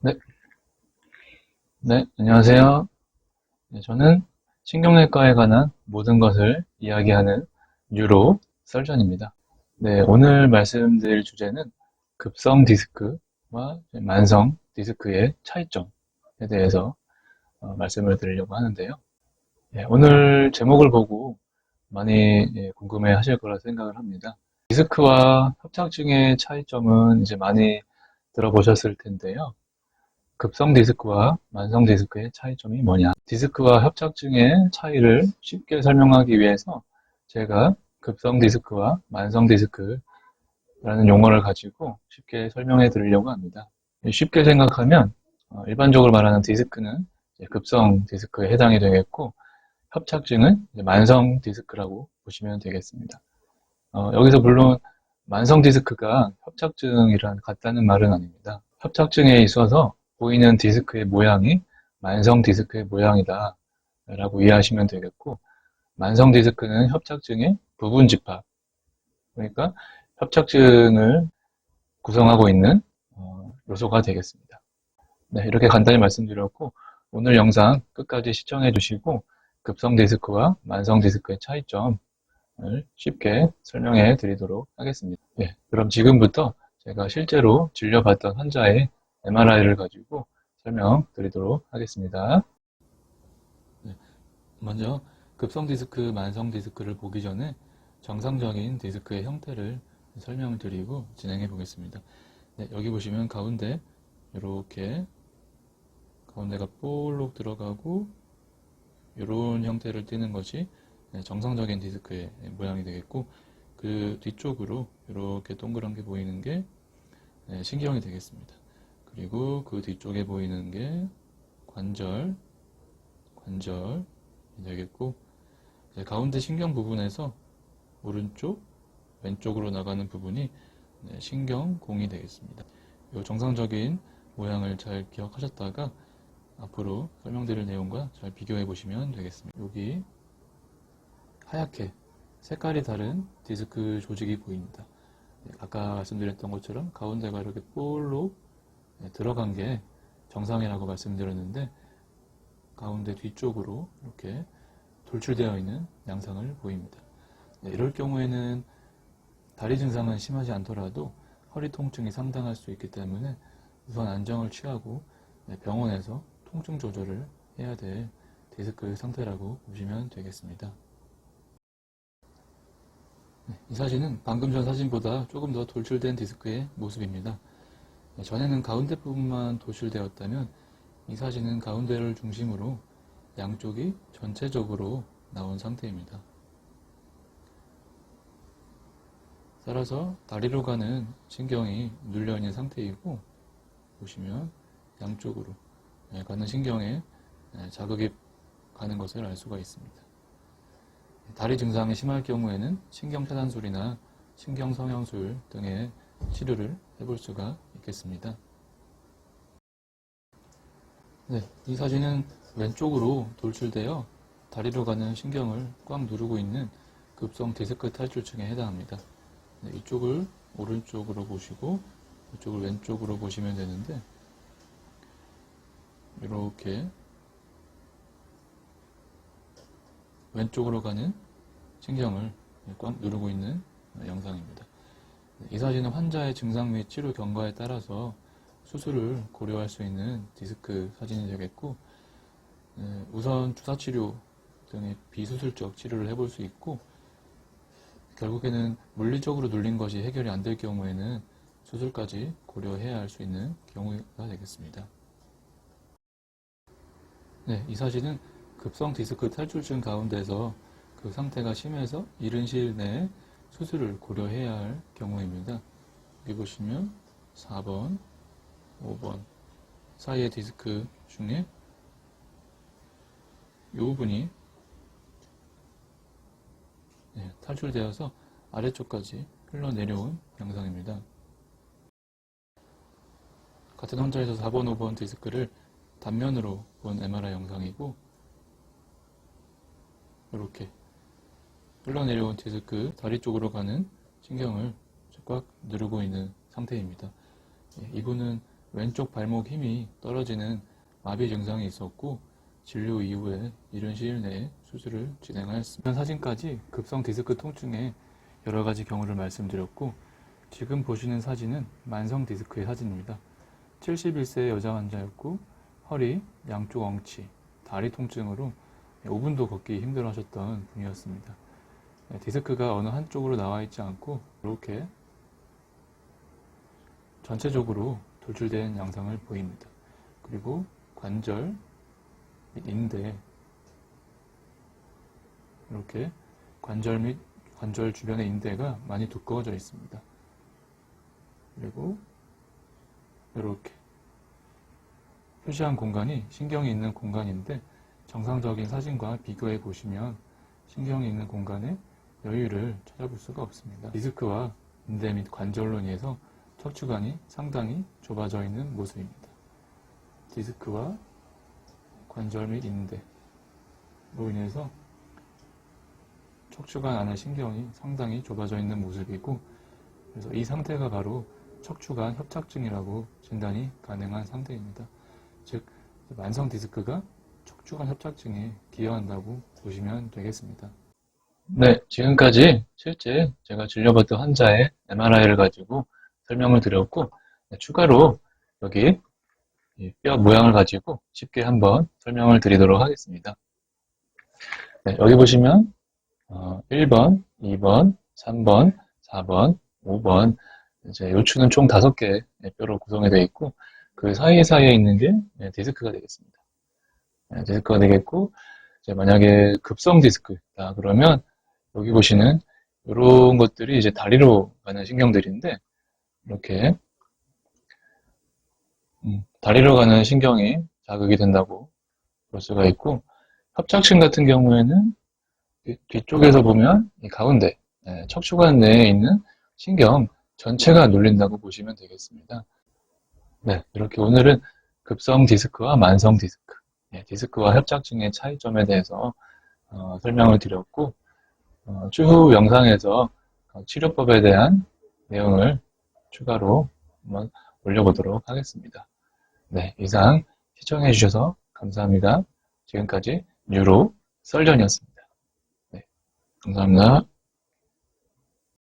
네, 네, 안녕하세요. 네, 저는 신경내과에 관한 모든 것을 이야기하는 뉴로 설전입니다. 네, 오늘 말씀드릴 주제는 급성 디스크와 만성 디스크의 차이점에 대해서 말씀을 드리려고 하는데요. 네, 오늘 제목을 보고 많이 궁금해 하실 거라 생각을 합니다. 디스크와 협착증의 차이점은 이제 많이 들어보셨을 텐데요. 급성 디스크와 만성 디스크의 차이점이 뭐냐? 디스크와 협착증의 차이를 쉽게 설명하기 위해서 제가 급성 디스크와 만성 디스크라는 용어를 가지고 쉽게 설명해 드리려고 합니다. 쉽게 생각하면 일반적으로 말하는 디스크는 급성 디스크에 해당이 되겠고 협착증은 만성 디스크라고 보시면 되겠습니다. 여기서 물론 만성 디스크가 협착증이랑 같다는 말은 아닙니다. 협착증에 있어서 보이는 디스크의 모양이 만성 디스크의 모양이다 라고 이해하시면 되겠고, 만성 디스크는 협착증의 부분 집합, 그러니까 협착증을 구성하고 있는 요소가 되겠습니다. 네, 이렇게 간단히 말씀드렸고, 오늘 영상 끝까지 시청해 주시고 급성 디스크와 만성 디스크의 차이점 쉽게 설명해 드리도록 하겠습니다. 네, 그럼 지금부터 제가 실제로 진료받던 환자의 MRI를 가지고 설명드리도록 하겠습니다. 네, 먼저 급성 디스크, 만성 디스크를 보기 전에 정상적인 디스크의 형태를 설명을 드리고 진행해 보겠습니다. 네, 여기 보시면 가운데 이렇게 가운데가 볼록 들어가고 이런 형태를 띠는 것이 정상적인 디스크의 모양이 되겠고, 그 뒤쪽으로 이렇게 동그란 게 보이는 게 신경이 되겠습니다. 그리고 그 뒤쪽에 보이는 게 관절이 되겠고, 가운데 신경 부분에서 오른쪽, 왼쪽으로 나가는 부분이 신경공이 되겠습니다. 이 정상적인 모양을 잘 기억하셨다가 앞으로 설명드릴 내용과 잘 비교해 보시면 되겠습니다. 여기 하얗게 색깔이 다른 디스크 조직이 보입니다. 아까 말씀드렸던 것처럼 가운데가 이렇게 볼록 들어간 게 정상이라고 말씀드렸는데, 가운데 뒤쪽으로 이렇게 돌출되어 있는 양상을 보입니다. 이럴 경우에는 다리 증상은 심하지 않더라도 허리 통증이 상당할 수 있기 때문에 우선 안정을 취하고 병원에서 통증 조절을 해야 될 디스크 상태라고 보시면 되겠습니다. 이 사진은 방금 전 사진보다 조금 더 돌출된 디스크의 모습입니다. 전에는 가운데 부분만 돌출되었다면 이 사진은 가운데를 중심으로 양쪽이 전체적으로 나온 상태입니다. 따라서 다리로 가는 신경이 눌려있는 상태이고, 보시면 양쪽으로 가는 신경에 자극이 가는 것을 알 수가 있습니다. 다리 증상이 심할 경우에는 신경차단술이나 신경성형술 등의 치료를 해볼 수가 있겠습니다. 네, 이 사진은 왼쪽으로 돌출되어 다리로 가는 신경을 꽉 누르고 있는 급성 디스크 탈출증에 해당합니다. 네, 이쪽을 오른쪽으로 보시고 이쪽을 왼쪽으로 보시면 되는데, 이렇게 왼쪽으로 가는 신경을 꽉 누르고 있는 영상입니다. 이 사진은 환자의 증상 및 치료 경과에 따라서 수술을 고려할 수 있는 디스크 사진이 되겠고, 우선 주사치료 등의 비수술적 치료를 해볼 수 있고, 결국에는 물리적으로 눌린 것이 해결이 안 될 경우에는 수술까지 고려해야 할 수 있는 경우가 되겠습니다. 네, 이 사진은 급성 디스크 탈출증 가운데서 그 상태가 심해서 이른 시일 내에 수술을 고려해야 할 경우입니다. 여기 보시면 4번, 5번 사이의 디스크 중에 이 부분이 탈출되어서 아래쪽까지 흘러내려온 영상입니다. 같은 환자에서 4번, 5번 디스크를 단면으로 본 MRI 영상이고, 이렇게 흘러내려온 디스크 다리 쪽으로 가는 신경을 꽉 누르고 있는 상태입니다. 이분은 왼쪽 발목 힘이 떨어지는 마비 증상이 있었고 진료 이후에 이른 시일 내에 수술을 진행하였습니다. 이런 사진까지 급성 디스크 통증의 여러 가지 경우를 말씀드렸고 지금 보시는 사진은 만성 디스크의 사진입니다. 71세의 여자 환자였고 허리, 양쪽 엉치, 다리 통증으로 5분도 걷기 힘들어 하셨던 분이었습니다. 디스크가 어느 한쪽으로 나와 있지 않고 이렇게 전체적으로 돌출된 양상을 보입니다. 그리고 관절 및 인대, 이렇게 관절 및 관절 주변의 인대가 많이 두꺼워져 있습니다. 그리고 이렇게 표시한 공간이 신경이 있는 공간인데 정상적인 사진과 비교해 보시면 신경이 있는 공간에 여유를 찾아볼 수가 없습니다. 디스크와 인대 및 관절로 인해서 척추관이 상당히 좁아져 있는 모습입니다. 디스크와 관절 및 인대로 인해서 척추관 안의 신경이 상당히 좁아져 있는 모습이고, 그래서 이 상태가 바로 척추관 협착증이라고 진단이 가능한 상태입니다. 즉, 만성 디스크가 척추관 협착증에 기여한다고 보시면 되겠습니다. 네, 지금까지 실제 제가 진료받던 환자의 MRI를 가지고 설명을 드렸고, 추가로 여기 뼈 모양을 가지고 쉽게 한번 설명을 드리도록 하겠습니다. 네, 여기 보시면 1번, 2번, 3번, 4번, 5번 이제 요추는 총 5개의 뼈로 구성이 되어 있고 그 사이사이에 있는 게 디스크가 되겠습니다. 디스크가 되겠고 이제 만약에 급성 디스크다 그러면 여기 보시는 이런 것들이 이제 다리로 가는 신경들인데 이렇게 다리로 가는 신경이 자극이 된다고 볼 수가 있고 협착증 같은 경우에는 뒤쪽에서 보면 이 가운데 척추관 내에 있는 신경 전체가 눌린다고 보시면 되겠습니다. 네, 이렇게 오늘은 급성 디스크와 만성 디스크, 디스크와 협착증의 차이점에 대해서 설명을 드렸고 추후 영상에서 치료법에 대한 내용을 추가로 한번 올려보도록 하겠습니다. 네, 이상 시청해 주셔서 감사합니다. 지금까지 뉴로 썰전이었습니다. 네, 감사합니다.